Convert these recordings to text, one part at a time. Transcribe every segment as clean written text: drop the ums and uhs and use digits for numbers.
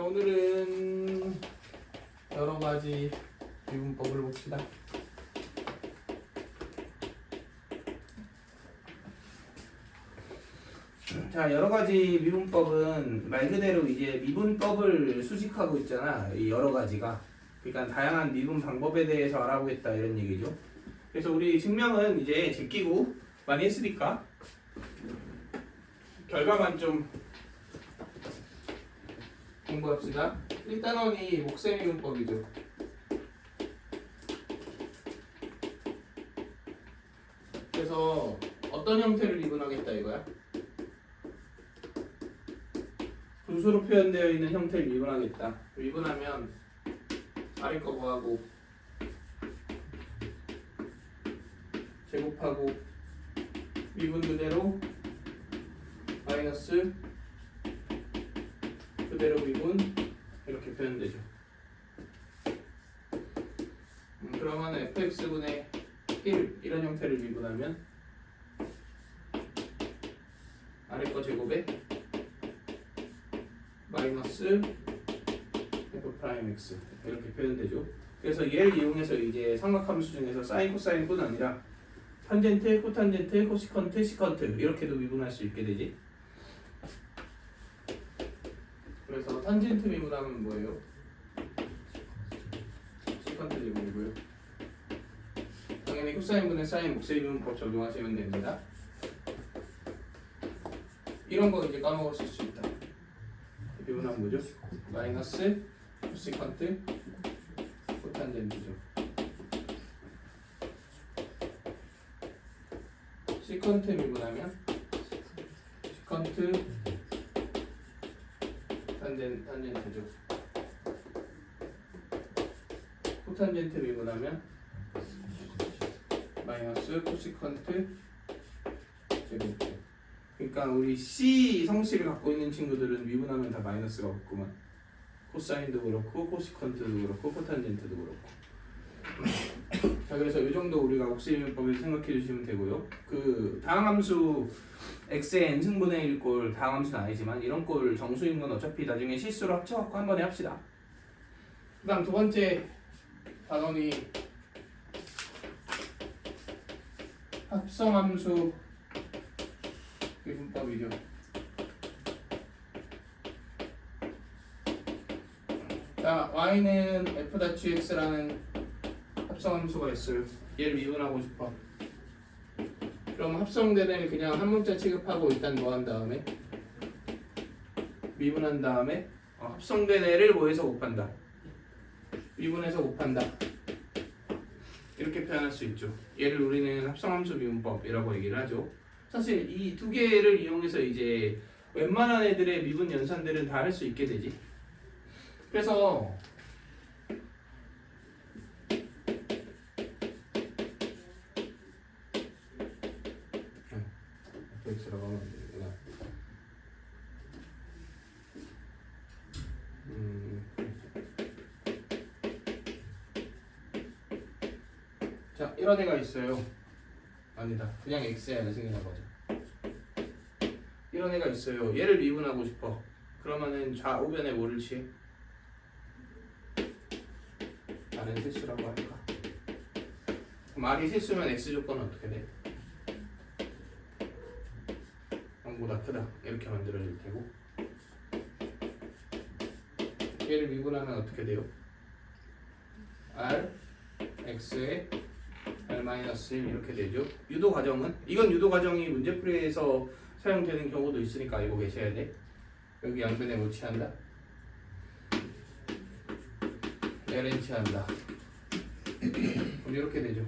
오늘은 여러 가지 미분법을 봅시다. 자, 여러 가지 미분법은 말 그대로 이제 미분법을 수식하고 있잖아. 이 여러 가지가. 그러니까 다양한 미분 방법에 대해서 알아보겠다 이런 얘기죠. 그래서 우리 증명은 이제 제끼고 많이 했으니까 결과만 좀 공부합시다. 1단원이 목세 미분법이죠. 그래서 어떤 형태를 미분하겠다 이거야? 분수로 표현되어 있는 형태를 미분하겠다. 미분하면 아래 거 뭐하고 제곱하고 미분 그대로 마이너스 그대로 미분 이렇게 표현되죠. 그러면 fx분의 1 이런 형태를 미분하면 아래 거 제곱에 마이너스 f 프라임 x 이렇게 표현되죠. 그래서 얘를 이용해서 이제 삼각함수 중에서 사인 코사인뿐 아니라 탄젠트, 코탄젠트, 코시컨트, 시컨트 이렇게도 미분할 수 있게 되지. 그래서 탄젠트 미분하면 뭐예요? 시컨트 제곱이고요. 당연히 코사인분의 사인 목세 미분법 적용하시면 됩니다. 이런 거 이제 까먹었을 수 있다. 미분하면 뭐죠? 마이너스 코시컨트 코탄젠트죠. 시컨트 미분하면 시컨트 탄젠트죠. 코탄젠트 미분하면 마이너스 코시컨트 제곱죠. 그러니까 우리 C 성씨를 갖고 있는 친구들은 미분하면 다 마이너스가 없구만. 코사인도 그렇고 코시컨트도 그렇고 코탄젠트도 그렇고. 자, 그래서 이 정도 우리가 목세미분법을 생각해 주시면 되고요. 그 다항함수 x의 n승분의 1꼴 다항함수는 아니지만 이런 꼴 정수인 건 어차피 나중에 실수로 합쳐갖고 한 번에 합시다. 그 다음 두 번째 단원이 합성함수 미분법이죠. 자, y는 f'(x라는 합성함수가 있어요. 얘를 미분하고 싶어. 그럼 합성된 애를 그냥 한 문자 취급하고 일단 뭐 한 다음에 미분한 다음에 합성된 애를 뭐해서 곱한다. 미분해서 곱한다. 이렇게 표현할 수 있죠. 얘를 우리는 합성함수 미분법이라고 얘기를 하죠. 사실 이 두 개를 이용해서 이제 웬만한 애들의 미분 연산들은 다 할 수 있게 되지. 그래서 fx라고 하면 안 되구나. 자, 이런 애가 있어요. 아니다. 그냥 x야 생겨나 보자. 이런 애가 있어요. 얘를 미분하고 싶어. 그러면은 좌우변에 뭐를 취해? 다른 실수라고 할까? 말이 실수면 x 조건은 어떻게 돼? 0보다 크다. 이렇게 만들어질 테고. 얘를 미분하면 어떻게 돼요? r x에 r-1 이렇게 되죠. 유도 과정은 이건 유도 과정이 문제풀이에서 사용되는 경우도 있으니까 알고 계셔야 돼. 여기 양변에 뭐 취한다? ln 취한다. 그럼 이렇게 되죠.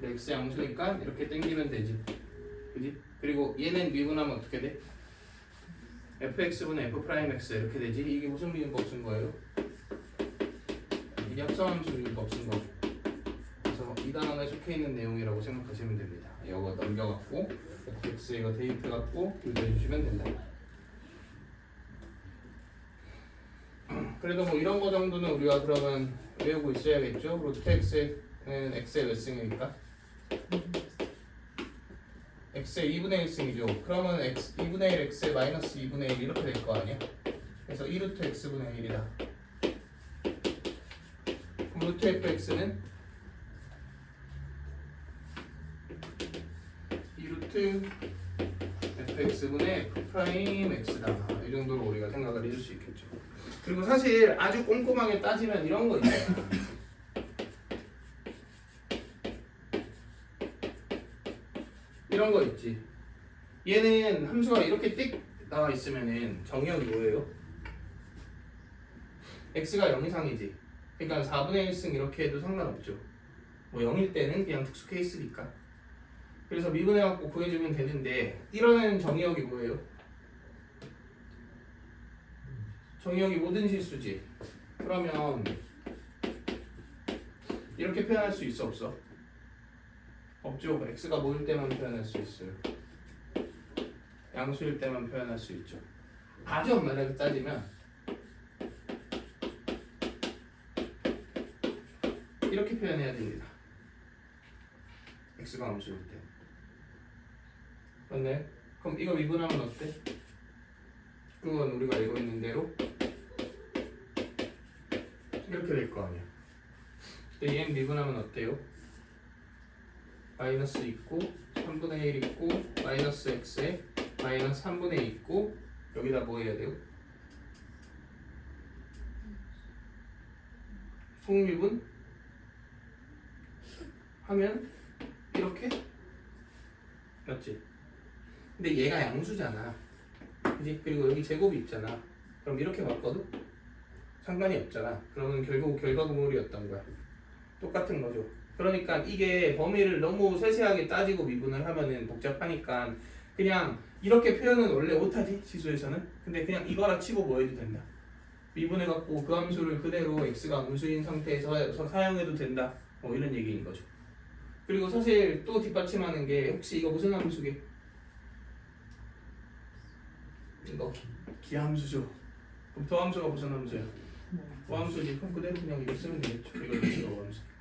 x 양수니까 이렇게 당기면 되지. 그지? 그리고 얘는 미분하면 어떻게 돼? fx분의 f'x 이렇게 되지. 이게 무슨 미분법 쓴 거예요? 이게 합성함수 미분법 쓴 거고. 그래서 이 단원에 속해 있는 내용이라고 생각하시면 됩니다. 이거 넘겨갖고 fx 이거 데이트 갖고 교대해 주시면 된다. 그래도 뭐 이런 거 정도는 우리가 그러면 외우고 있어야겠죠. 루트 x는 x의 몇 승이니까? x의 2분의 1승이죠. 그러면 x 2분의 1 x의 마이너스 2분의 1 이렇게 될 거 아니야? 그래서 2루트 x분의 1이다. 그럼 루트 fx는 2루트 fx분의 f 프라임 x다. 이 정도로 우리가 생각을 해줄 수 있겠죠. 그리고 사실 아주 꼼꼼하게 따지면 이런 거 있잖아. 이런 거 있지. 얘는 함수가 이렇게 띡 나와 있으면은 정의역이 뭐예요? x가 0 이상이지. 그러니까 4분의 1승 이렇게 해도 상관없죠. 뭐 0일 때는 그냥 특수 케이스니까. 그래서 미분해갖고 구해주면 되는데 이러는 정의역이 뭐예요? 정의역이 모든 실수지. 그러면 이렇게 표현할 수 있어 없어? 없죠. x가 모일 때만 표현할 수 있어요. 양수일 때만 표현할 수 있죠. 아주 엄밀하게 따지면 이렇게 표현해야 됩니다. x가 함수일 때. 맞네? 그럼 이거 미분하면 어때? 그건 우리가 알고 있는 대로 이렇게 될 거 아니야. 근데 얘는 미분하면 어때요? 마이너스 있고 3분의 1 있고 마이너스 x에 마이너스 3분의 2 있고 여기다 뭐 해야 돼요? 속미분 하면 이렇게 맞지? 근데 얘가 양수잖아. 그지? 그리고 여기 제곱이 있잖아. 그럼 이렇게 바꿔도 상관이 없잖아. 그러면 결국 결과구물이었던 거야. 똑같은 거죠. 그러니까 이게 범위를 너무 세세하게 따지고 미분을 하면은 복잡하니까 그냥 이렇게 표현은 원래 못하지 시수에서는. 근데 그냥 이거라 치고 뭐 해도 된다. 미분해갖고 그 함수를 그대로 x가 음수인 상태에서 사용해도 된다. 뭐 이런 얘기인 거죠. 그리고 사실 또 뒷받침하는 게 혹시 이거 무슨 함수게? 이거 기함수죠. 그럼 도함수가 무슨 함수야? 도함수지. 그럼 그대로 그냥 이거 쓰면 되겠죠. 이거 x가 함수니까.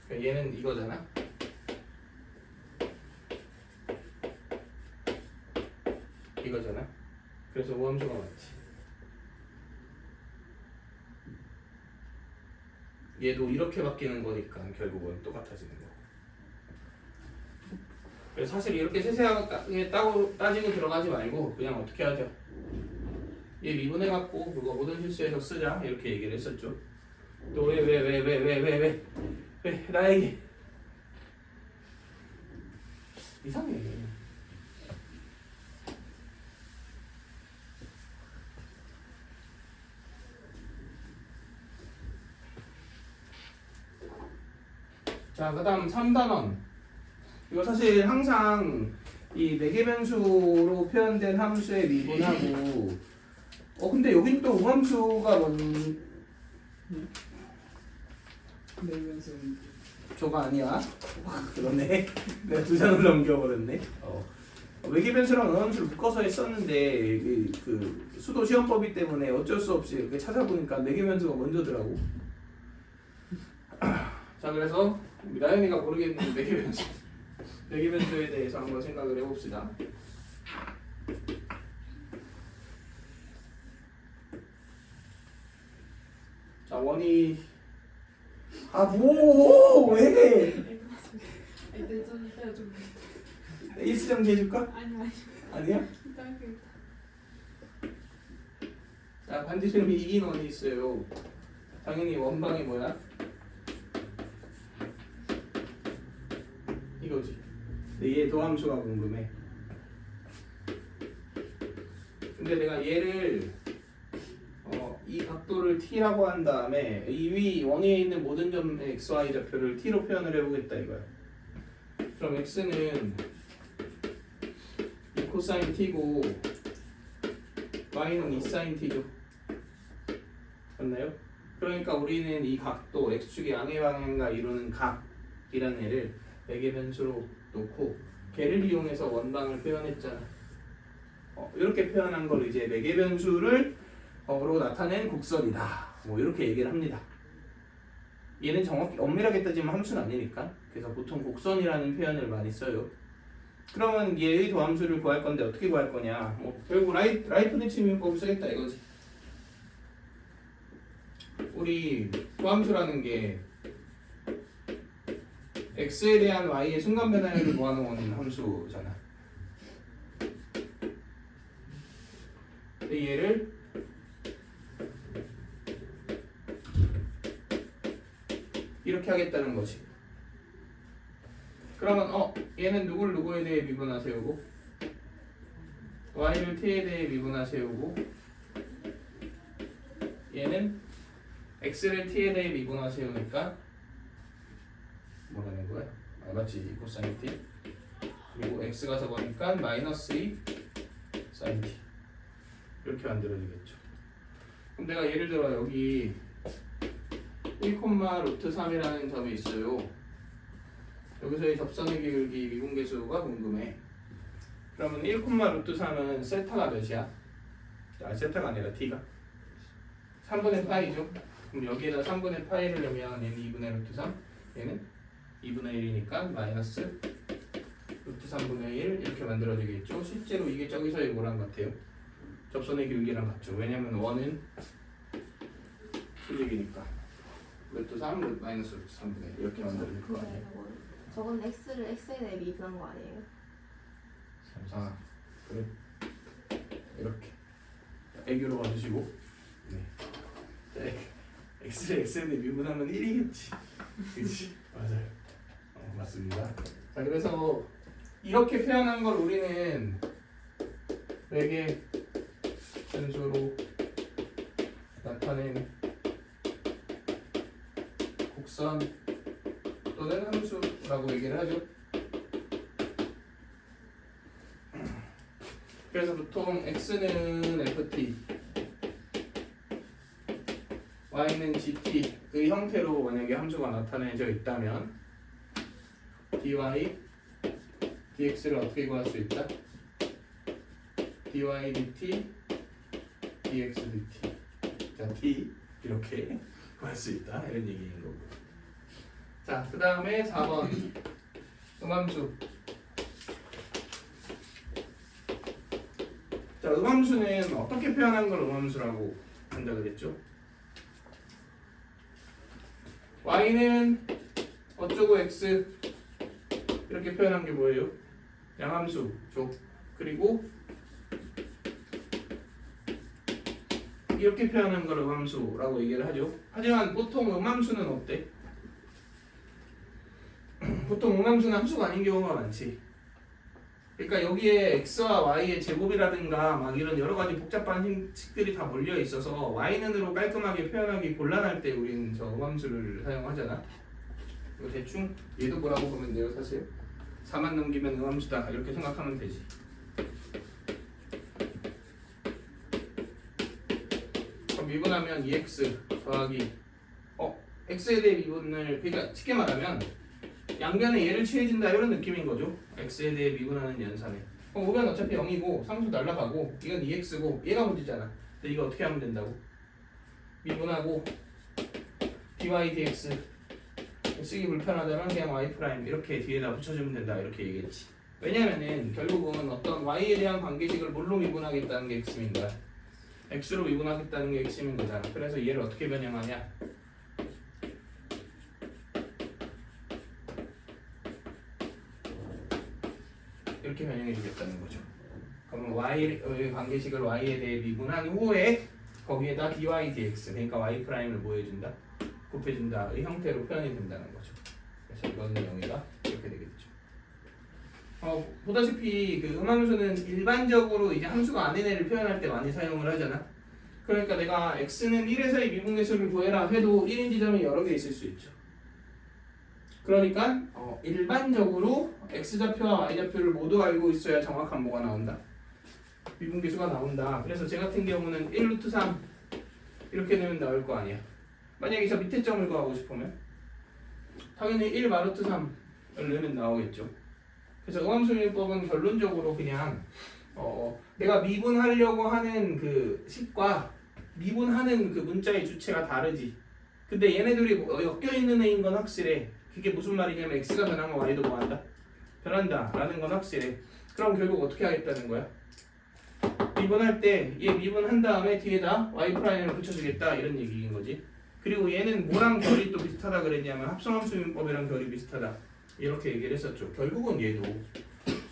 그러니까 얘는 이거잖아. 이거잖아. 그래서 오함수가 맞지. 얘도 이렇게 바뀌는 거니까 결국은 똑같아지는 거. 그래서 사실 이렇게 세세하게 따지고 들어가지 말고 그냥 어떻게 하죠? 얘 미분해갖고 그거 모든 실수에서 쓰자 이렇게 얘기를 했었죠. 또 왜 나에게 이상해. 자, 그 다음 3단원. 이거 사실 항상 이 4개 변수로 표현된 함수의 미분하고 근데 여긴 또 우함수가 저거 아니야? 그러네. 내가 2장을 넘겨버렸네. 4개 변수랑 우함수를 묶어서 했었는데 그 수도 시험법이 때문에 어쩔 수 없이 이렇게 찾아보니까 4개 변수가 먼저더라고. 자, 그래서 나연이가 모르겠는 4개 변수에 대해서 한번 생각을 해봅시다. 자, 원이 왜? 일수 정리해줄까? 아니야? 자, 반지름이 이긴 원이 있어요. 당연히 원방이 뭐야? 이거지. 근데 얘 도함수가 궁금해. 근데 내가 얘를 이 각도를 t라고 한 다음에 이 위 원위에 있는 모든 점의 xy 좌표를 t로 표현을 해보겠다 이거야. 그럼 x는 이 코사인 t고 y는 이 사인 t죠. 맞나요? 그러니까 우리는 이 각도 x축의 양의 방향과 이루는 각이라는 애를 4개 변수로 놓고 걔를 이용해서 원방을 표현했잖아. 이렇게 표현한 걸 이제 4개 변수를 로 나타낸 곡선이다. 뭐 이렇게 얘기를 합니다. 얘는 정확히 엄밀하게 따지면 함수는 아니니까. 그래서 보통 곡선이라는 표현을 많이 써요. 그러면 얘의 도함수를 구할 건데 어떻게 구할 거냐? 뭐 결국 라이프니츠 미분법을 쓰겠다 이거지. 우리 도함수라는 게 x에 대한 y의 순간 변화율을 모아놓은 함수잖아. 근데 얘를 이렇게 하겠다는 거지. 그러면 얘는 누굴 누구에 대해 미분화 세우고 y를 t에 대해 미분화 세우고 얘는 x를 t에 대해 미분화 세우니까 뭐라는 거야? 아 맞지 코사인 t 그리고 x가 적으니까 마이너스 2 사인 t 이렇게 만들어지겠죠. 그럼 내가 예를 들어 여기 1,√3이라는 점이 있어요. 여기서의 접선의 기울기 미분계수가 궁금해. 그러면 1,√3은 세타가 몇이야? 아 세타가 아니라 t가 3분의 파이죠. 그럼 여기에다 3분의 파이를 넣으면 얘는 2분의 루트3 얘는 2분의 1이니까 마이너스 루트 3분의 1 이렇게 만들어지겠죠. 실제로 이게 저기서의 뭐랑 같아요? 접선의 기울기랑 같죠. 왜냐면 1은 수직이니까 루트 3 마이너스 루트 3분의 1 이렇게 만들어질 거 아니에요? 저건 x를 x에 대해 미분한 거 아니에요? 아 그래 이렇게 애교로 봐주시고 네. x를 x에 대해 미분하면 1이겠지. 그렇지 맞아요. 맞습니다. 자 그래서 이렇게 표현한 걸 우리는 외계 변수로 나타낸 곡선 또는 함수라고 얘기를 하죠. 그래서 보통 x는 ft, y는 gt의 형태로 만약에 함수가 나타내져 있다면 dy, dx를 어떻게 구할 수 있다? dy dt, dx dt. 자, d 이렇게 구할 수 있다 이런 얘기인 거고. 자, 그 다음에 4번 음함수. 자, 음함수는 어떻게 표현한 걸 음함수라고 한다 그랬죠? y는 어쩌고 x 이렇게 표현한 게 뭐예요? 양함수죠. 그리고 이렇게 표현한 걸 음함수라고 얘기를 하죠. 하지만 보통 음함수는 어때? 보통 음함수는 함수가 아닌 경우가 많지. 그러니까 여기에 x와 y의 제곱이라든가 막 이런 여러 가지 복잡한 형식들이 다 몰려 있어서 y는으로 깔끔하게 표현하기 곤란할 때 우리는 저 음함수를 사용하잖아. 이거 대충 얘도 뭐라고 보면 돼요, 사실. 4만 넘기면 음함수다 이렇게 생각하면 되지. 그럼 미분하면 2x 더하기 x에 대해 미분을 그러니까 쉽게 말하면 양변에 얘를 취해진다 이런 느낌인 거죠. x에 대해 미분하는 연산에. 오면 어차피 0이고 상수 날라가고 이건 2x고 얘가 문제잖아. 근데 이거 어떻게 하면 된다고? 미분하고 dy dx 쓰기 불편하다면 그냥 y 프라임 이렇게 뒤에다 붙여주면 된다 이렇게 얘기했지. 왜냐면은 결국은 어떤 y에 대한 관계식을 뭘로 미분하겠다는 게 핵심인 거야. x로 미분하겠다는 게 핵심인 거잖아. 그래서 얘를 어떻게 변형하냐? 이렇게 변형해 주겠다는 거죠. 그러면 y의 관계식을 y에 대해 미분한 후에 거기에다 dy dx 그러니까 y 프라임을 뭐 해준다? 곱해준다의 형태로 표현이 된다는 거죠. 그래서 이거는 0이다 이렇게 되겠죠. 보다시피 그 음함수는 일반적으로 이제 함수가 아닌 애를 표현할 때 많이 사용을 하잖아. 그러니까 내가 x는 1에서의 미분계수를 구해라 해도 1인 지점이 여러 개 있을 수 있죠. 그러니까 일반적으로 x좌표와 y좌표를 모두 알고 있어야 정확한 뭐가 나온다? 미분계수가 나온다. 그래서 제 같은 경우는 1루트3 이렇게 넣으면 나올 거 아니야. 만약에 저 밑에 점을 구하고 싶으면 당연히 1 마루트 3을 넣으면 나오겠죠. 그래서 음함수미분법은 결론적으로 그냥 내가 미분하려고 하는 그 식과 미분하는 그 문자의 주체가 다르지. 근데 얘네들이 엮여 있는 애인 건 확실해. 그게 무슨 말이냐면 x가 변하면 y도 뭐한다? 변한다라는 건 확실해. 그럼 결국 어떻게 하겠다는 거야? 미분할 때 얘 미분한 다음에 뒤에다 y 프라임을 붙여주겠다 이런 얘기인 거지. 그리고 얘는 뭐랑 결이 또 비슷하다 그랬냐면 합성함수 미분법이랑 결이 비슷하다 이렇게 얘기를 했었죠. 결국은 얘도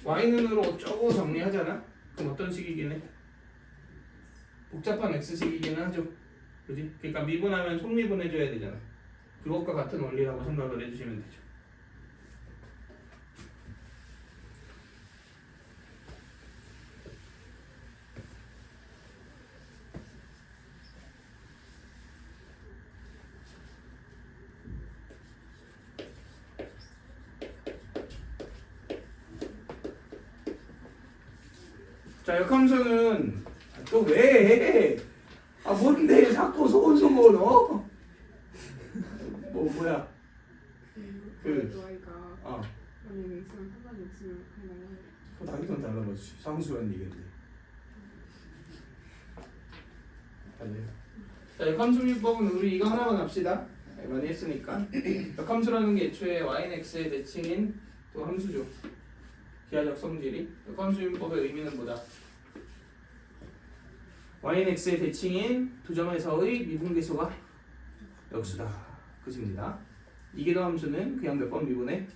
y는으로 어쩌고 정리하잖아. 그럼 어떤 식이긴 해? 복잡한 x식이기는 하죠. 그지? 그러니까 미분하면 속미분해줘야 되잖아. 그것과 같은 원리라고 생각을 해주시면 되죠. 자, 역함수는 또 왜? 아 뭔데 자꾸 소곤소곤 어? 뭐야? y가 어. 만약에 x랑 상관이 없으면 그냥 그거 당연히 달라졌지. 상수란 얘긴데. 아니요. 자, 역함수미법은 우리 이거 하나만 합시다. 많이 했으니까. 역함수라는 게 애초에 y는 x의 대칭인 또 함수죠. 기하적 성질이. 역함수미법의 의미는 뭐다? y는 x의 대칭인 두 점에서의 미분계수가 역수다. 끝입니다. 이계도 함수는 그냥 몇 번 미분해?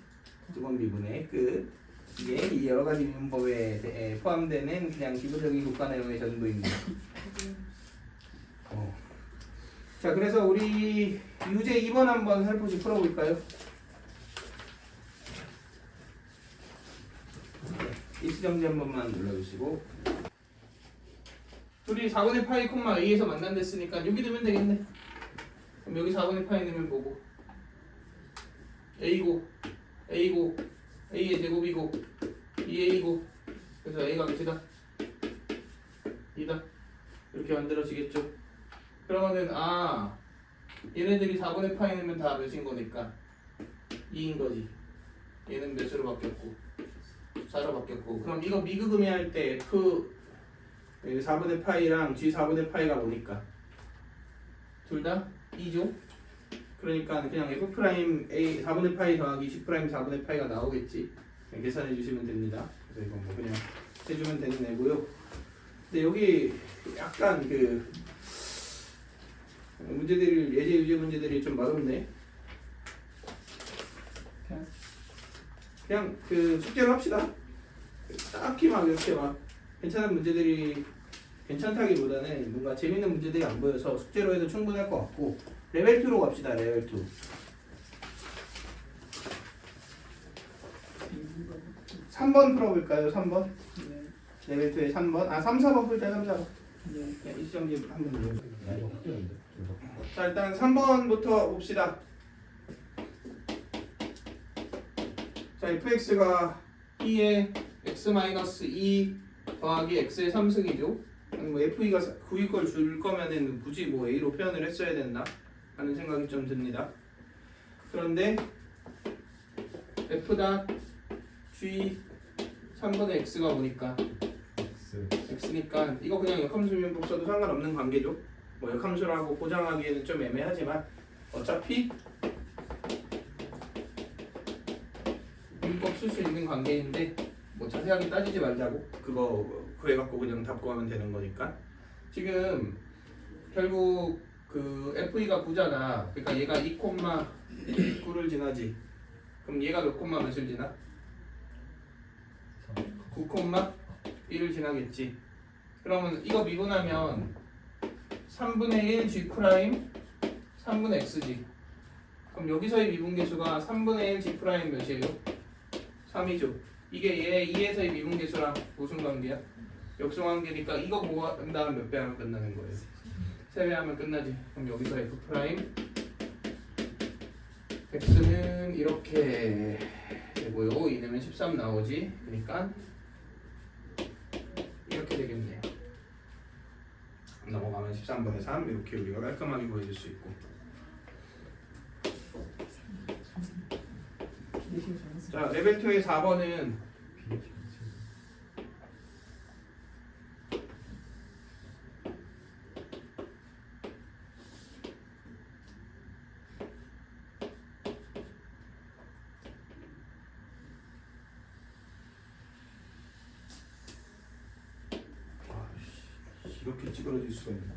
두 번 미분해. 끝. 이게 이 여러 가지 미분법에 포함되는 그냥 기본적인 국가 내용의 전부입니다. 자, 그래서 우리 유제 2번 한번 살포시 풀어볼까요? 일시정지 한 번만 눌러주시고. 둘이 4분의 파이 콤마 a에서 만난댔으니까 여기 넣으면 되겠네. 그럼 여기 4분의 파이 넣으면 뭐고? a고 a고 a의 제곱이고 2a고 그래서 a가 몇이다? 2다. 이렇게 만들어지겠죠. 그러면은 얘네들이 4분의 파이 넣으면 다 몇인 거니까 2인 거지. 얘는 몇으로 바뀌었고 4로 바뀌었고. 그럼 이거 미그금이 할 때 f 4분의 파이랑 g 4분의 파이가 뭐니까? 둘 다 2죠? 그러니까 그냥 f 프라임 a 4분의 파이 더하기 10 프라임 4분의 파이가 나오겠지. 그냥 계산해 주시면 됩니다. 그래서 이건 뭐 그냥 해주면 되는 애고요. 근데 여기 약간 그 문제들이 예제 유제 문제들이 좀 맛없네. 그냥 그 숙제로 합시다. 딱히 막 이렇게 막 괜찮은 문제들이 괜찮다기보다는 뭔가 재밌는 문제들이 안 보여서 숙제로 해도 충분할 것 같고 레벨 2로 갑시다. 레벨 2. 3번 풀어볼까요? 3번? 네. 레벨 2의 3번? 3, 4번 풀자. 3, 4번. 네. 그냥 일시정지 한번 눌러주세요. 자, 일단 3번부터 봅시다. 자, fx가 2의 x-2 더하기 x의 3승이죠. 뭐 f가 9일 걸 줄 거면은 굳이 뭐 a로 표현을 했어야 됐나 하는 생각이 좀 듭니다. 그런데 f g 3분의 x가 뭐니까? x니까 이거 그냥 역함수면법 써도 상관없는 관계죠. 뭐 역함수라고 보장하기에는 좀 애매하지만 어차피 문법 쓸 수 있는 관계인데 뭐 자세하게 따지지 말자고. 그거 구해갖고 그냥 답 구하면 되는 거니까. 지금 결국 그 FE가 9잖아. 그러니까 얘가 2,9를 지나지. 그럼 얘가 몇 콤마 몇을 지나? 9,1을 지나겠지. 그러면 이거 미분하면 3분의 1 G 프라임 3분의 X지. 그럼 여기서의 미분계수가 3분의 1 G 프라임 몇이에요? 3이죠. 이게 얘 2에서의 미분계수랑 무슨 관계야? 역수관계니까 이거 구한 다음 몇 배 하면 끝나는 거예요? 3배 하면 끝나지. 그럼 여기서 F 프라임 X는 이렇게 되고요. 2 내면 13 나오지. 그러니까 이렇게 되겠네요. 넘어가면 13분의 3 이렇게 우리가 깔끔하게 보여줄 수 있고. 자, 레벨 2의 4번은 이렇게 찌그러질 수가 있나?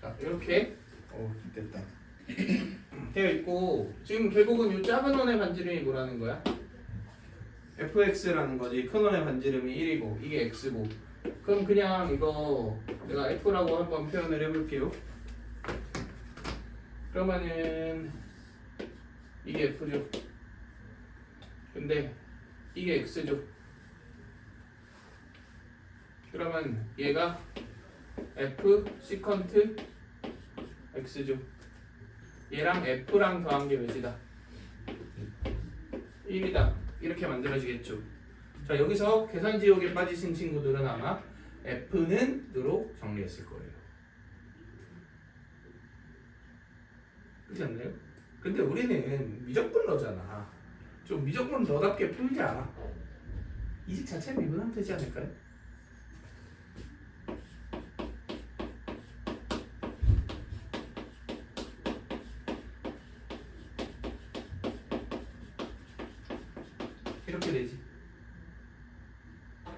자 이렇게 됐다. 되어 있고 지금 결국은 이 작은 원의 반지름이 뭐라는 거야? fx라는 거지. 큰 원의 반지름이 1이고 이게 x고. 그럼 그냥 이거 내가 f라고 한번 표현을 해볼게요. 그러면은 이게 f죠. 근데 이게 x죠. 그러면 얘가 f 시컨트 x죠. 얘랑 f랑 더한 게 몇이다? 1이다. 이렇게 만들어지겠죠. 자 여기서 계산 지옥에 빠지신 친구들은 아마 f는 으로 정리했을 거예요. 그렇지 않나요? 근데 우리는 미적분러잖아. 좀 미적분러답게 풀자. 이식 자체 미분하면 되지 않을까요? 이렇게 되지.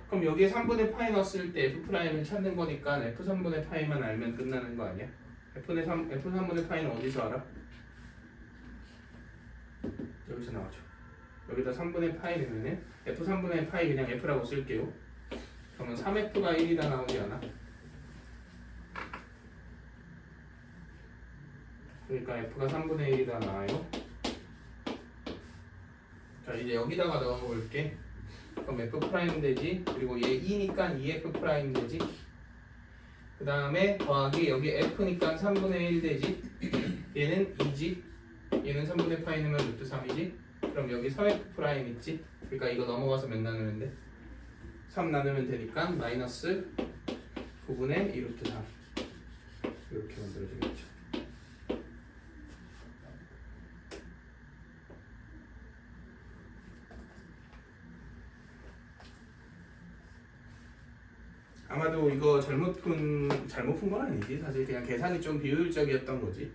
그럼 여기에 3분의 파이 넣었을 때 F'을 찾는 거니까 F3분의 파이만 알면 끝나는 거 아니야? F3분의 파이는 어디서 알아? 여기서 나오죠. 여기다 3분의 파이 넣으면 F3분의 파이 그냥 F라고 쓸게요. 그러면 3F가 1이다 나오지 않아? 그러니까 F가 3분의 1이다 나와요. 자 이제 여기다가 넣어볼게. 그럼 F' 되지. 그리고 얘 2니까 2F' 되지. 그 다음에 더하기 여기 F니까 3분의 1 되지. 얘는 2지. 얘는 3분의 파이 넣으면 루트 3이지. 그럼 여기 3F' 있지. 그러니까 이거 넘어가서 몇 나누면 돼? 3 나누면 되니까 마이너스 9분의 2 루트 3 이렇게 만들어지겠죠. 아마도 이거 잘못 푼 건 아니지. 사실 그냥 계산이 좀 비효율적이었던 거지.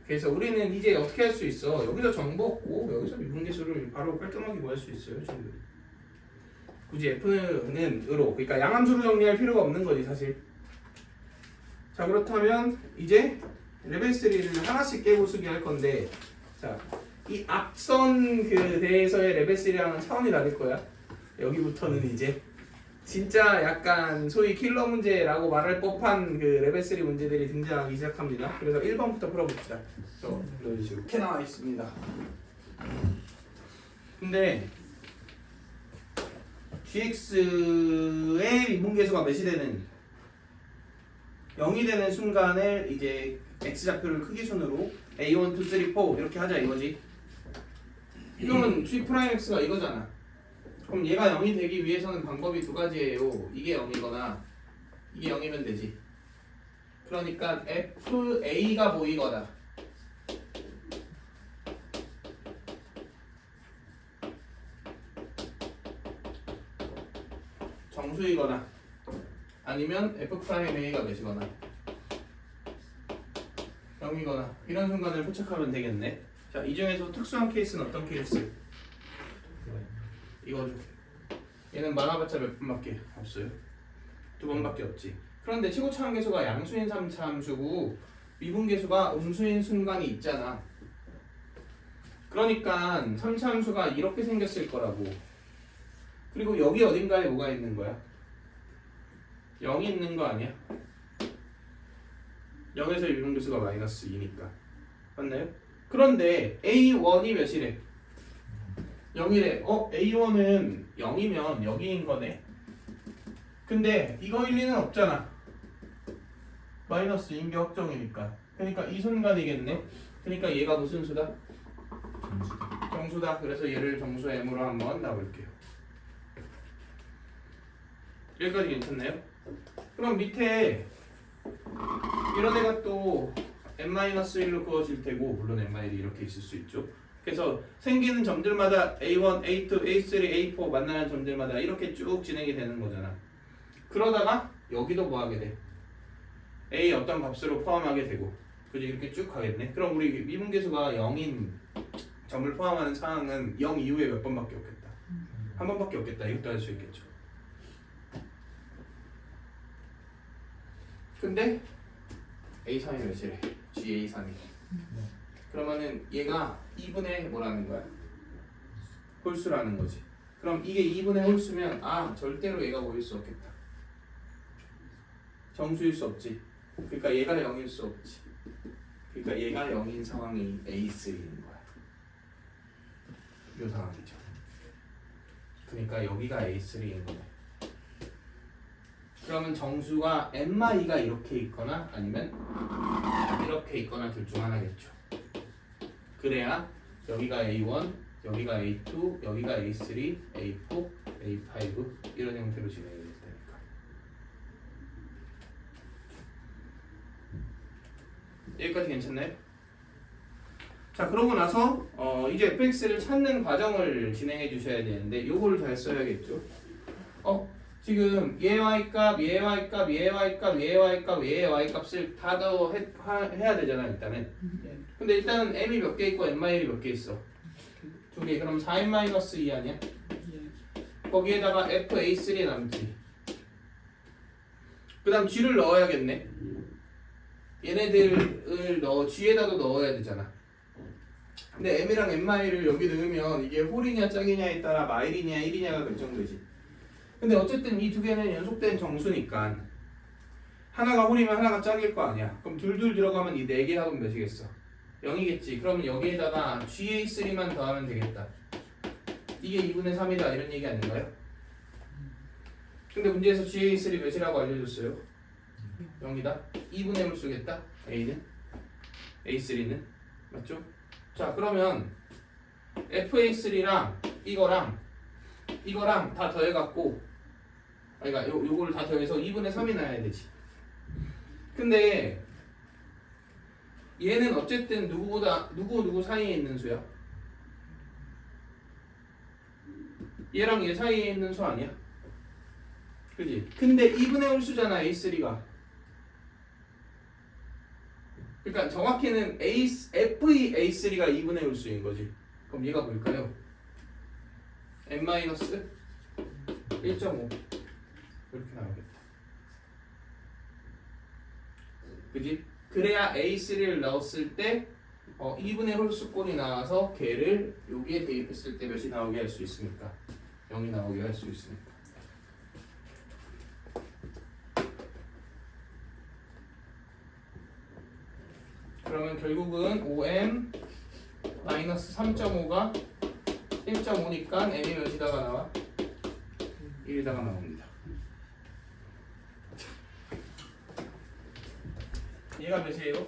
그래서 우리는 이제 어떻게 할 수 있어? 여기서 정보 없고 여기서 미분계수를 바로 깔끔하게 구할 수 있어요, 친구들. 굳이 f는 으로, 그러니까 양함수로 정리할 필요가 없는 거지 사실. 자 그렇다면 이제 레벨 3를 하나씩 깨부수기 할 건데, 자 이 앞선 그 대에서의 레벨 3랑은 차원이 다를 거야. 여기부터는 이제 진짜 약간 소위 킬러 문제라고 말할 법한 그 레벨 3 문제들이 등장하기 시작합니다. 그래서 1번부터 풀어봅시다. 이렇게 나와 있습니다. 근데 gx의 미분계수가 몇이 되는 0이 되는 순간을 이제 x좌표를 크기순으로 a1, 2, 3, 4 이렇게 하자 이거지. 그러면 g'x가 이거잖아. 그럼 얘가 0이 되기 위해서는 방법이 두 가지예요. 이게 0이거나 이게 0이면 되지. 그러니까 FA가 보이거나 정수이거나 아니면 F'A가 몇이거나 0이거나 이런 순간을 포착하면 되겠네. 자, 이 중에서 특수한 케이스는 어떤 케이스? 이거죠. 얘는 많아봤자 몇 번밖에 없어요. 2번밖에 없지. 그런데 최고차 함계수가 양수인 3차 함수고 미분계수가 음수인 순간이 있잖아. 그러니까 3차 함수가 이렇게 생겼을 거라고. 그리고 여기 어딘가에 뭐가 있는 거야? 0이 있는 거 아니야? 0에서 미분계수가 마이너스 2니까. 맞나요? 그런데 A1이 몇이래? 0이래. A1은 0이면 여기인 거네. 근데 이거 일리는 없잖아. 마이너스 2인 게 확정이니까. 그러니까 이 순간이겠네. 그러니까 얘가 무슨 수다? 정수다. 그래서 얘를 정수 M으로 한번 놔볼게요. 여기까지 괜찮나요? 그럼 밑에 이런 애가 또 n-1로 그어질 테고, 물론 n-1이 이렇게 있을 수 있죠. 그래서 생기는 점들마다 A1, A2, A3, A4 만나는 점들마다 이렇게 쭉 진행이 되는 거잖아. 그러다가 여기도 뭐 하게 돼? A 어떤 값으로 포함하게 되고 그지 이렇게 쭉 가겠네. 그럼 우리 미분계수가 0인 점을 포함하는 상황은 0 이후에 몇 번밖에 없겠다. 한 번밖에 없겠다. 이것도 할 수 있겠죠. 근데 A3이 몇이래? GA3이. 그러면은 얘가 2분의 뭐라는 거야? 홀수라는 거지. 그럼 이게 2분의 홀수면 아 절대로 얘가 뭐일 수 없겠다. 정수일 수 없지. 그러니까 얘가 0일 수 없지. 그러니까 얘가 0인 상황이 A3인 거야. 이 상황이죠. 그러니까 여기가 A3인 거네. 그러면 정수가 n마이가 이렇게 있거나 아니면 이렇게 있거나 둘 중 하나겠죠. 그래야 여기가 A1, 여기가 A2, 여기가 A3, A4, A5 이런 형태로 진행이 될 테니까. 여기까지 괜찮나요? 자 그러고 나서 이제 fx를 찾는 과정을 진행해 주셔야 되는데 요거를 잘 써야겠죠. 지금 얘의 y값, 얘의 y값, 얘의 y값, 얘의 y값, 얘의 y값을 다 해야 되잖아 일단은. 근데 일단은 m이 몇 개 있고 n-1이 몇 개 있어? 두 개. 그럼 4n-2 아니야? 거기에다가 fa3 남지. 그 다음 g를 넣어야겠네. 얘네들을 g에다도 넣어야 되잖아. 근데 m이랑 n-를 여기 넣으면 이게 홀이냐 짝이냐에 따라 마일이냐 1이냐가 결정되지. 근데 어쨌든 이 두 개는 연속된 정수니까 하나가 홀이면 하나가 짝일 거 아니야. 그럼 둘둘 들어가면 이 네 개 합은 몇이겠어? 0이겠지. 그러면 여기에다가 GA3만 더하면 되겠다. 이게 2분의 3이다 이런 얘기 아닌가요? 근데 문제에서 GA3 몇이라고 알려줬어요? 0이다. 2분의 홀 쓰겠다. A는? A3는? 맞죠? 자 그러면 FA3랑 이거랑 다 더해갖고 그러니까 요거를 다 더해서 2분의 3이 나야 되지. 근데 얘는 어쨌든 누구 사이에 있는 수야? 얘랑 얘 사이에 있는 수 아니야? 그지? 근데 2분의 홀수잖아 A3가. 그러니까 정확히는 F의 A3가 2분의 홀수인 거지. 그럼 얘가 뭘까요? n-1.5 이렇게 나오겠다. 그지? 그래야 A3를 넣었을 때 2분의 홀수꼴이 나와서 걔를 여기에 대입했을 때 몇이 나오게 할 수 있으니까 0이 나오게 할 수 있으니까. 그러면 결국은 5m 3.5가 1.5니까 n이 몇이다가 나와? 1이다가 나옵니다. 얘가 몇이에요?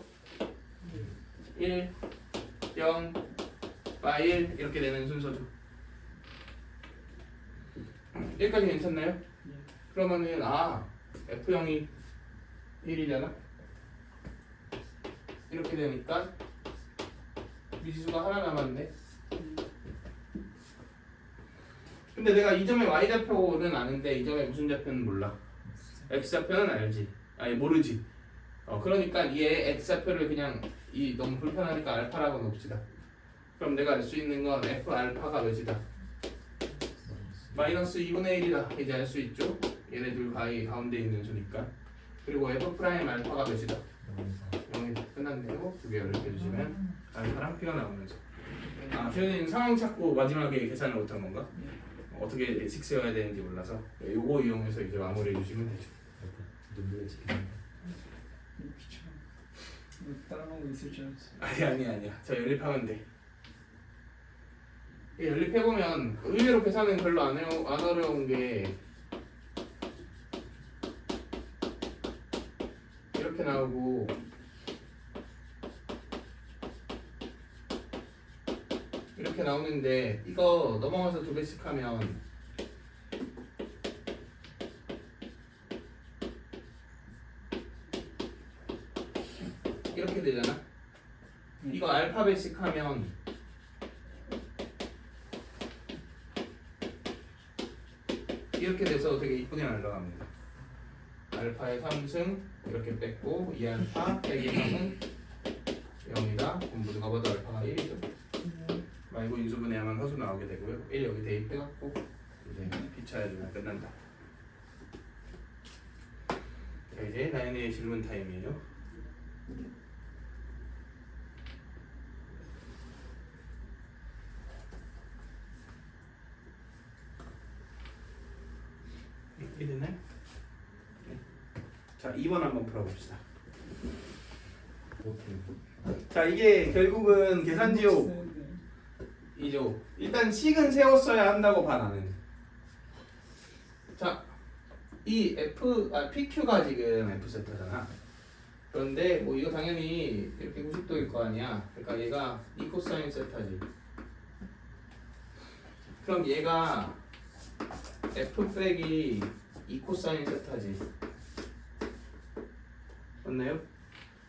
1, 0, 마1 이렇게 되는 순서죠. 여기까지 괜찮나요? 그러면은 F0이 1이잖아? 이렇게 되니까 미지수가 하나 남았네. 근데 내가 이 점의 y좌표는 아는데 이 점의 무슨 좌표는 몰라. x좌표는 알지. 아니 모르지. 그러니까 얘 x좌표를 그냥 너무 불편하니까 알파라고 놓읍시다. 그럼 내가 알 수 있는 건 f 알파가 몇이다? 마이너스 2분의 1이다. 이제 알 수 있죠. 얘네들 가운데 있는 수니까. 그리고 f 프라임 알파가 몇이다? 0이다. 끝났네요. 두 개 연립해주시면 알파랑 p가 나오면서. 저희는 상황 찾고 마지막에 계산을 못한 건가? 어떻게 식 세워야 되는지 몰라서 요거 이용해서 이제 마무리해 주시면 되죠. 눈물에 지키는 따라가고 있을 줄 알았어. 아니야. 저 연립하면 돼. 연립해보면 의외로 계산은 별로 안 어려운 게 이렇게 나오고 이렇게 나오는데 이거 넘어가서 두 배씩 하면 이렇게 되잖아. 이거 알파 배씩 하면 이렇게 돼서 되게 이쁘게 날라갑니다. 알파의 3승 이렇게 뺐고 2알파 빼기 0은 0이다. 그럼 모두가 봐도 알파가 1이죠. 말고 인수분해하면 허수 나오게 되고요. 1 여기 대입해갖고 이제 비차해주면 끝난다. 자 이제 나연이의 질문 타임이에요. 이랬나요? 네. 자 2번 한번 풀어봅시다. 자 이게 결국은 계산지옥 이죠. 일단 식은 세웠어야 한다고 봐 나는. 자, 이 PQ가 지금 F 세타잖아. 그런데 뭐 이거 당연히 이렇게 90도일 거 아니야. 그러니까 얘가 2 코사인 세타지. 그럼 얘가 F 빼기 2 코사인 세타지. 맞나요?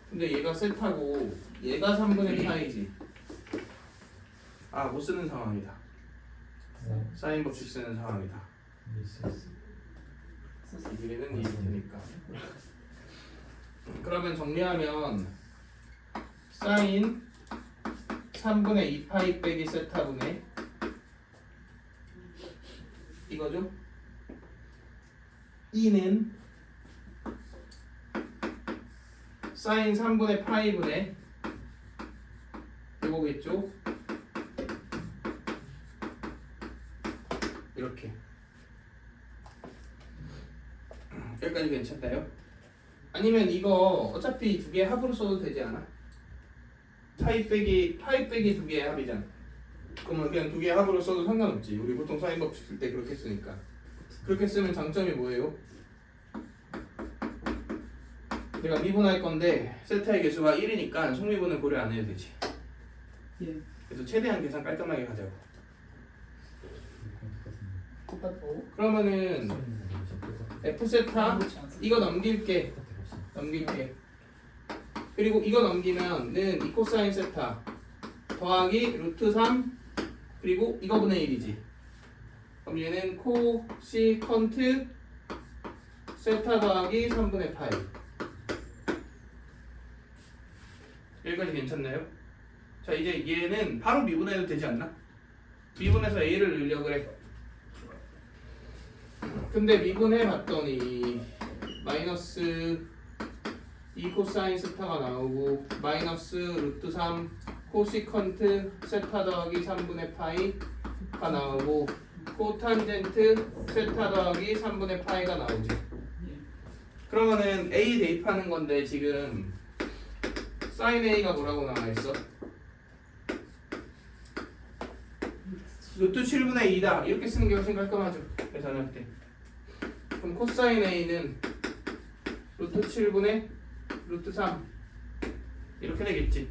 근데 얘가 세타고 얘가 3분의 파이지. 아, 못 쓰는 상황이다. 사인 법칙 쓰는 상황이다. 얘는 이렇게 되니까. 그러면 정리하면 사인 3분의 2파이 빼기 세타분의 이거죠? 2는 사인 3분의 파이분의 이거겠죠? 이렇게 여기까지 괜찮나요? 아니면 이거 어차피 두 개 합으로 써도 되지 않아? 파이 빼기 두 개의 합이잖아. 그러면 그냥 두 개의 합으로 써도 상관없지. 우리 보통 사인 법칙 쓸 때 그렇게 쓰니까. 그렇게 쓰면 장점이 뭐예요? 내가 미분할 건데 세타의 개수가 1이니까 속미분을 고려 안 해도 되지. 예. 그래서 최대한 계산 깔끔하게 가자고. 똑같고. 그러면은 F 세타 이거 넘길게. 그리고 이거 넘기면은 2 코사인 세타 더하기 루트 3 그리고 이거분의 1이지. 그럼 얘는 코시컨트 세타 더하기 3분의 파이. 여기까지 괜찮나요? 자 이제 얘는 바로 미분해도 되지 않나? 미분해서 A를 넣으려고 그래. 근데 미분해 봤더니 마이너스 2 코사인 세타가 나오고 마이너스 루트 3 코시컨트 세타 더하기 3분의 파이가 나오고 코탄젠트 세타 더하기 3분의 파이가 나오지. 그러면은 A 대입하는 건데 지금 사인 A가 뭐라고 나와있어? 루트 7분의 2다 이렇게 쓰는 게 훨씬 깔끔하죠 계산할 때. 그럼 코사인 A는 루트 7분의 루트 3 이렇게 되겠지.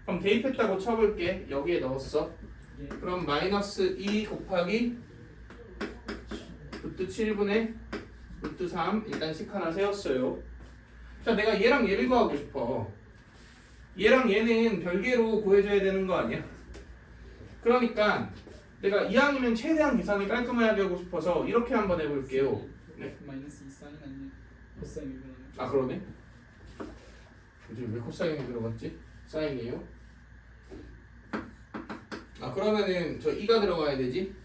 그럼 대입했다고 쳐볼게. 여기에 넣었어. 예. 그럼 마이너스 2 곱하기 루트 7분의 루트 3 일단 식 하나 세웠어요. 자 내가 얘랑 얘를 구하고 싶어. 얘랑 얘는 별개로 구해줘야 되는 거 아니야? 그러니까 내가 이왕이면 최대한 계산을 깔끔하게 하고 싶어서 이렇게 한번 해볼게요. 네. 마이너스 2 사인 아니면 코사인 미분하는. 아 그러네? 요즘 왜 코사인이 들어갔지? 사인이에요? 아 그러면은 저 2가 들어가야 되지?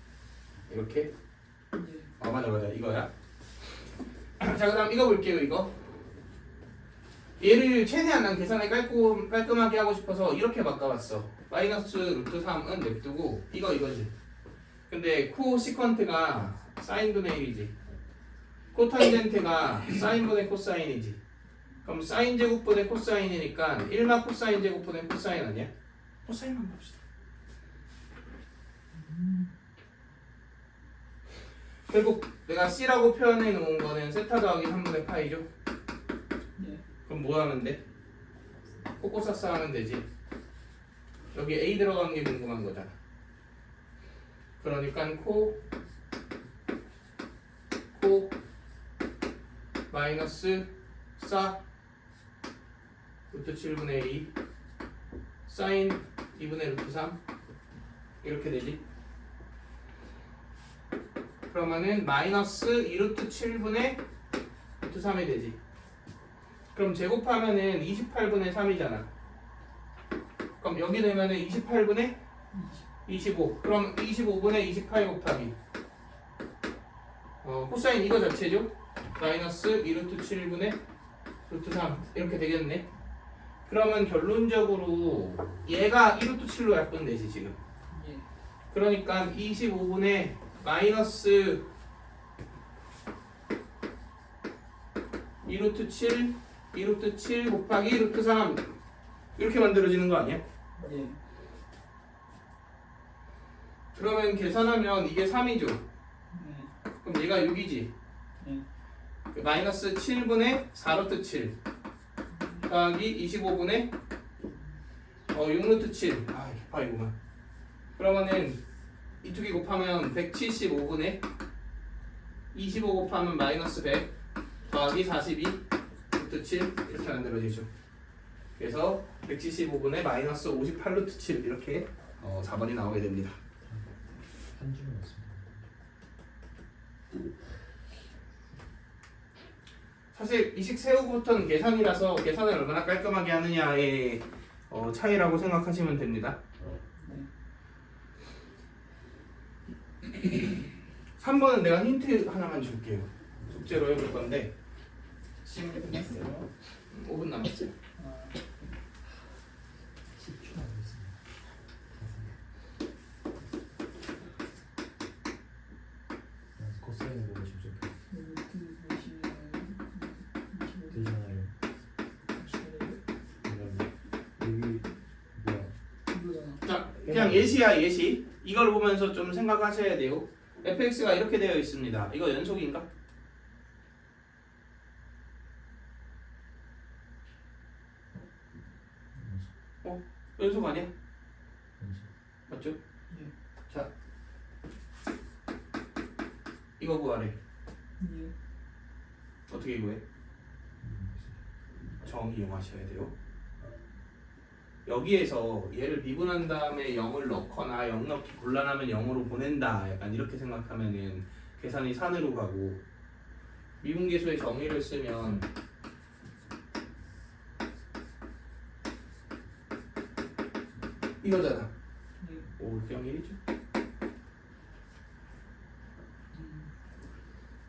이렇게? 예. 아 맞아 이거야. 자 그다음 이거 볼게요. 이거 얘를 최대한 난 계산을 깔끔하게 하고 싶어서 이렇게 바꿔봤어. 마이너스 루트 3은 냅두고 이거지. 근데 코시컨트가 사인분의 1이지. 코탄젠트가 사인분의 코사인이지. 그럼 사인 제곱분의 코사인이니까 1마 코사인 제곱분의 코사인 아니야? 코사인만 봅시다. 결국 내가 C라고 표현해 놓은 거는 세타 더하기 3분의 파이죠. 예. 그럼 뭐 하면 돼? 코코사스 하면 되지. 여기 A 들어간 게 궁금한 거잖아. 그러니까 코 마이너스 사 루트 7분의 2 사인 2분의 루트 3 이렇게 되지. 그러면은 마이너스 2루트 7분의 루트 루트 3이 되지. 그럼 제곱하면은 28분의 3이잖아. 그럼 여기 되면은 28분의 25. 그럼 25분의 28 곱하기 코사인 이거 자체죠. 마이너스 2루트 7분의 루트 3 이렇게 되겠네. 그러면 결론적으로 얘가 1루트 7로 약분되지 지금. 예. 그러니까 25분의 마이너스 2루트 7 2루트 7 곱하기 루트 3 이렇게 만들어지는 거 아니야? 예. 그러면 계산하면 이게 3이죠. 네. 그럼 얘가 6이지. 네. 마이너스 7분의 4루트 7 더하기 25분의 6루트 7. 아, 개파이구만. 그러면은 이 두 개 곱하면 175분의 25 곱하면 마이너스 100 더하기 42 루트 7 이렇게 만들어지죠. 그래서 175분의 마이너스 58 루트 7 이렇게 4번이 나오게 됩니다. 한 줄은 없습니다. 사실 이식 세우고부터는 계산이라서 계산을 얼마나 깔끔하게 하느냐의 차이라고 생각하시면 됩니다. 3번은 내가 힌트 하나만 줄게요. 숙제로 해볼 건데 시험 끝났어요. 5분 남았어요. 아, 10초 남았습니다. 코사인을 보고 싶죠. 루트 보시면 25 되잖아요. 여기 뭐야? 이거잖아. 자, 그냥 예시야 예시. 이걸 보면서 좀 생각하셔야 돼요. fx가 이렇게 되어 있습니다. 이거 연속인가? 연속 아니야? 맞죠? 예. 자, 이거 구하래. 예. 어떻게 구해? 정 이용하셔야 돼요. 여기에서 얘를 미분한 다음에 0을 넣거나 0 넣기 곤란하면 0으로 보낸다. 약간 이렇게 생각하면은 계산이 산으로 가고 미분계수의 정의를 쓰면 이거잖아. 예. 5 0이죠.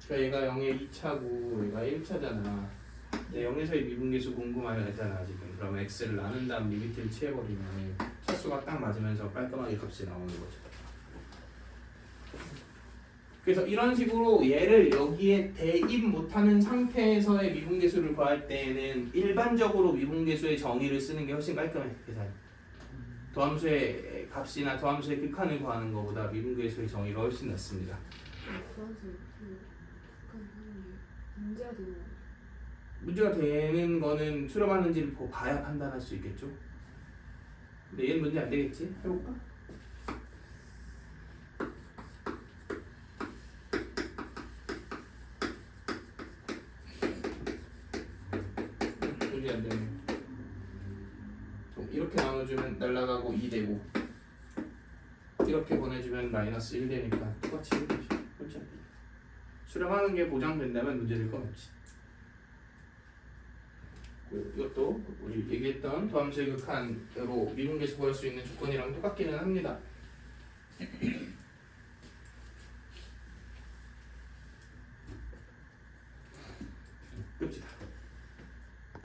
그러니까 얘가 0의 2차고 얘가 1차잖아. 근데 0에서의 미분계수 궁금하잖아 지금. 그러면 x를 나눈 다음 리미트를 취해버리면 차수가 딱 맞으면서 깔끔하게 값이 나오는 거죠. 그래서 이런 식으로 얘를 여기에 대입 못하는 상태에서의 미분계수를 구할 때에는 일반적으로 미분계수의 정의를 쓰는 게 훨씬 깔끔해 계산이. 도함수의 값이나 도함수의 극한을 구하는 것보다 미분계수의 정의가 훨씬 낫습니다. 그래서 약간 하는 게 문제가 되는 거죠. 문제가 되는 거는 수렴하는지를 봐야 판단할 수 있겠죠. 근데 얘는 문제 안 되겠지? 해볼까? 문제 안 되네. 이렇게 나눠주면 날라가고 2 되고 이렇게 보내주면 마이너스 1 되니까 똑같이 해보죠. 그렇죠? 수렴하는 게 보장된다면 문제될 건 없지. 이것도 우리 얘기했던 도함수의 극한으로 미분계수 구할 수 있는 조건이랑 똑같기는 합니다.